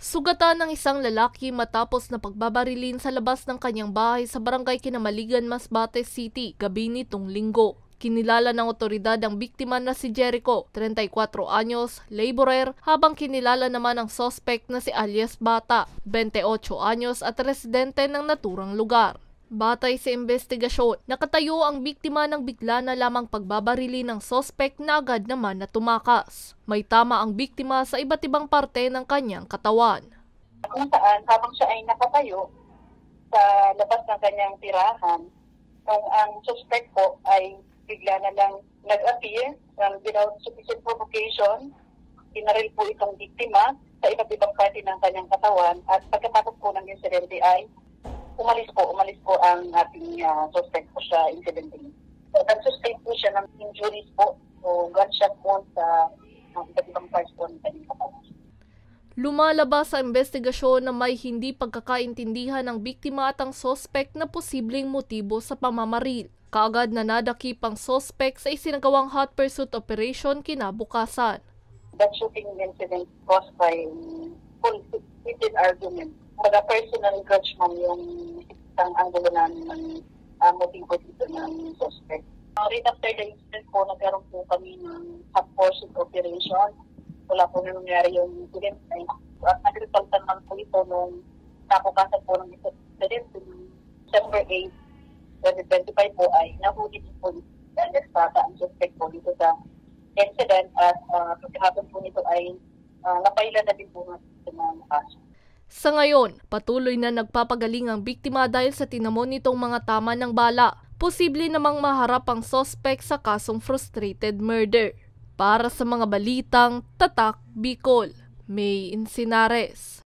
Sugatan ng isang lalaki matapos na pagbabarilin sa labas ng kanyang bahay sa barangay Kinamaligan, Masbate City, gabi nitong Linggo. Kinilala ng otoridad ang biktima na si Jericho, 34 anyos, laborer, habang kinilala naman ang suspect na si alias Bata, 28 anyos at residente ng naturang lugar. Batay sa investigasyon, nakatayo ang biktima ng bigla na lamang pagbabarili ng sospek na agad naman na tumakas. May tama ang biktima sa iba't ibang parte ng kanyang katawan. Kung saan, habang siya ay nakatayo sa labas ng kanyang tirahan, kung ang suspect po ay bigla na lang nag-appear without sufficient provocation, pinaril po itong biktima sa iba't ibang parte ng kanyang katawan at pagkatapos po ng insidente ay umalis po ang ating suspect po siya incidentally. So, nag-sustain po siya ng injuries po o gunshot po sa iba't ibang parts po ng kanyang katawan. Lumalabas sa investigasyon na may hindi pagkakaintindihan ng biktima at ang suspect na posibleng motibo sa pamamaril. Kaagad na nadakip ang suspect sa isinagawang hot pursuit operation kinabukasan. That shooting incident caused by heated argument. Mga personal grudge man yung isang angulo ng motibo dito ng suspect. Right after the incident po, nagkaroon po kami ng hot pursuit operation. Wala po na nangyari yung incident. Nag-resultan lang po ito nung nakukasan po ng incident. December 8, 2025 po ay nahuli po ang suspect po dito sa incident at pagkahapon po nito ay napaila na din po ng kaso. Sa ngayon, patuloy na nagpapagaling ang biktima dahil sa tinamon nitong mga tama ng bala. Posible namang maharap ang suspect sa kasong frustrated murder. Para sa mga balitang Tatak Bicol, May Insinares.